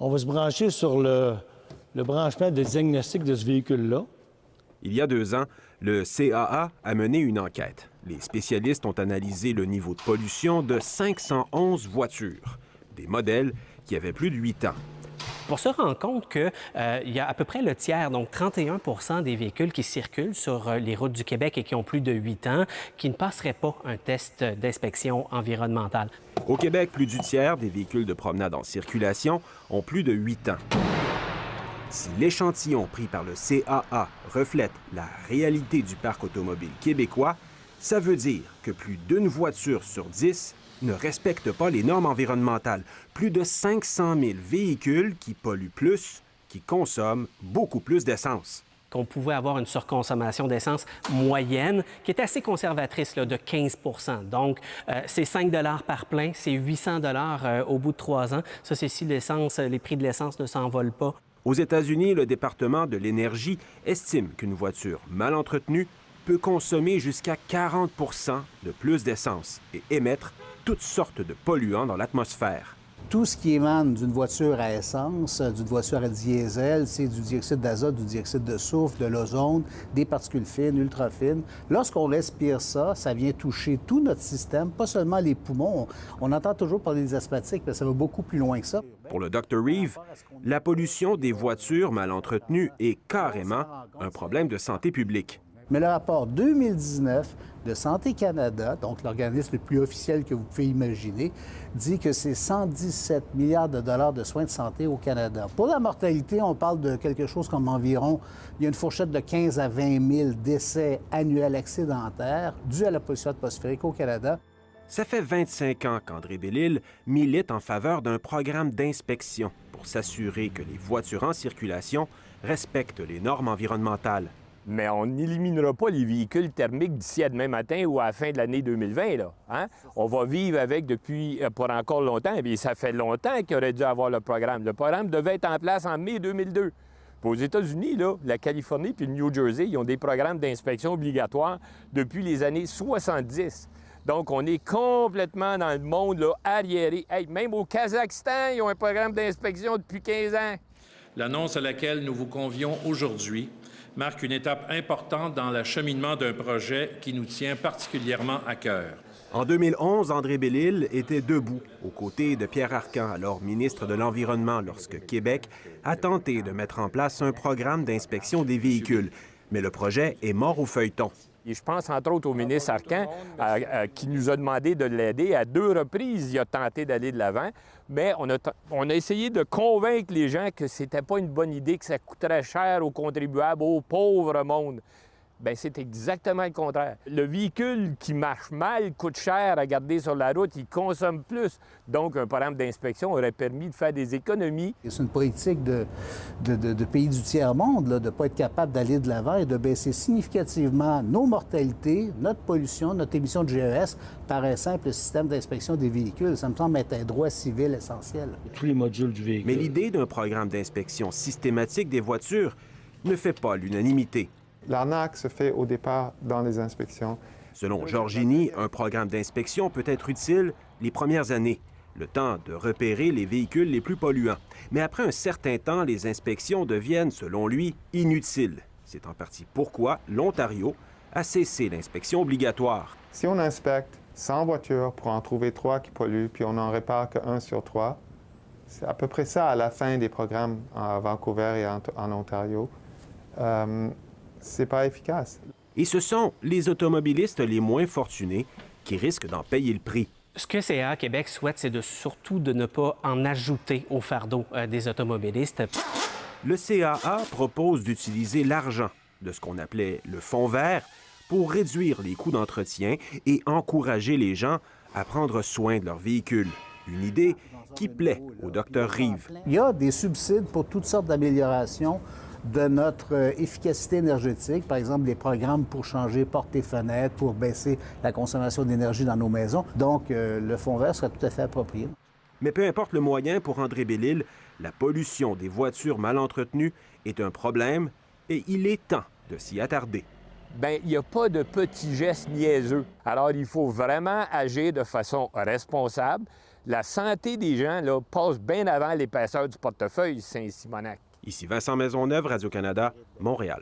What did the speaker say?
On va se brancher sur le branchement de diagnostic de ce véhicule-là. Il y a 2 ans, le CAA a mené une enquête. Les spécialistes ont analysé le niveau de pollution de 511 voitures, des modèles qui avaient plus de 8 ans. On se rend compte qu'il y a à peu près le tiers, donc 31 des véhicules qui circulent sur les routes du Québec et qui ont plus de 8 ans, qui ne passeraient pas un test d'inspection environnementale. Au Québec, plus du tiers des véhicules de promenade en circulation ont plus de 8 ans. Si l'échantillon pris par le CAA reflète la réalité du parc automobile québécois, ça veut dire que plus d'1 voiture sur 10 ne respecte pas les normes environnementales. Plus de 500 000 véhicules qui polluent plus, qui consomment beaucoup plus d'essence. Qu'on pouvait avoir une surconsommation d'essence moyenne qui est assez conservatrice, là, de 15 Donc, c'est 5 par plein, c'est 800 au bout de 3 ans. Ça, c'est si les prix de l'essence ne s'envolent pas. Aux États-Unis, le département de l'énergie estime qu'une voiture mal entretenue peut consommer jusqu'à 40 de plus d'essence et émettre toutes sortes de polluants dans l'atmosphère. Tout ce qui émane d'une voiture à essence, d'une voiture à diesel, c'est du dioxyde d'azote, du dioxyde de soufre, de l'ozone, des particules fines, ultra fines. Lorsqu'on respire ça, ça vient toucher tout notre système, pas seulement les poumons. On entend toujours parler des asthmatiques, mais ça va beaucoup plus loin que ça. Pour le Dr Reeve, la pollution des voitures mal entretenues est carrément un problème de santé publique. Mais le rapport 2019 de Santé Canada, donc l'organisme le plus officiel que vous pouvez imaginer, dit que c'est 117 milliards de dollars de soins de santé au Canada. Pour la mortalité, on parle de quelque chose comme environ, il y a une fourchette de 15 à 20 000 décès annuels accidentaires dus à la pollution atmosphérique au Canada. Ça fait 25 ans qu'André Bellil milite en faveur d'un programme d'inspection pour s'assurer que les voitures en circulation respectent les normes environnementales. Mais on n'éliminera pas les véhicules thermiques d'ici à demain matin ou à la fin de l'année 2020. Là, hein? On va vivre avec depuis pour encore longtemps. Et ça fait longtemps qu'il aurait dû avoir le programme. Le programme devait être en place en mai 2002. Puis aux États-Unis, là, la Californie puis le New Jersey, ils ont des programmes d'inspection obligatoires depuis les années 70. Donc, on est complètement dans le monde là, arriéré. Hey, même au Kazakhstan, ils ont un programme d'inspection depuis 15 ans. L'annonce à laquelle nous vous convions aujourd'hui marque une étape importante dans l'acheminement d'un projet qui nous tient particulièrement à cœur. En 2011, André Bellil était debout aux côtés de Pierre Arcan, alors ministre de l'Environnement, lorsque Québec a tenté de mettre en place un programme d'inspection des véhicules. Mais le projet est mort au feuilleton. Et je pense entre autres au ministre Arcan qui nous a demandé de l'aider. À 2 reprises, il a tenté d'aller de l'avant, mais on a essayé de convaincre les gens que c'était pas une bonne idée, que ça coûterait cher aux contribuables, au pauvre monde. Bien, c'est exactement le contraire. Le véhicule qui marche mal coûte cher à garder sur la route, il consomme plus. Donc, un programme d'inspection aurait permis de faire des économies. C'est une politique de pays du tiers-monde, de ne pas être capable d'aller de l'avant et de baisser significativement nos mortalités, notre pollution, notre émission de GES par un simple système d'inspection des véhicules. Ça me semble être un droit civil essentiel. Tous les modules du véhicule. Mais l'idée d'un programme d'inspection systématique des voitures ne fait pas l'unanimité. L'arnaque se fait au départ dans les inspections. Selon Georgini, un programme d'inspection peut être utile les premières années, le temps de repérer les véhicules les plus polluants. Mais après un certain temps, les inspections deviennent, selon lui, inutiles. C'est en partie pourquoi l'Ontario a cessé l'inspection obligatoire. Si on inspecte 100 voitures pour en trouver 3 qui polluent, puis on n'en répare que 1 sur 3, c'est à peu près ça à la fin des programmes à Vancouver et en Ontario. C'est pas efficace. Et ce sont les automobilistes les moins fortunés qui risquent d'en payer le prix. Ce que CA Québec souhaite, c'est surtout de ne pas en ajouter au fardeau des automobilistes. Le CAA propose d'utiliser l'argent de ce qu'on appelait le fonds vert pour réduire les coûts d'entretien et encourager les gens à prendre soin de leur véhicule. Une idée qui plaît au Dr Reeve. Il y a des subsides pour toutes sortes d'améliorations de notre efficacité énergétique, par exemple les programmes pour changer portes et fenêtres, pour baisser la consommation d'énergie dans nos maisons. Donc, le fonds vert serait tout à fait approprié. Mais peu importe le moyen pour André Bellil, la pollution des voitures mal entretenues est un problème et il est temps de s'y attarder. bien, il n'y a pas de petits gestes niaiseux. Alors, il faut vraiment agir de façon responsable. La santé des gens là, passe bien avant l'épaisseur du portefeuille Saint-Simonac. Ici Vincent Maisonneuve, Radio-Canada, Montréal.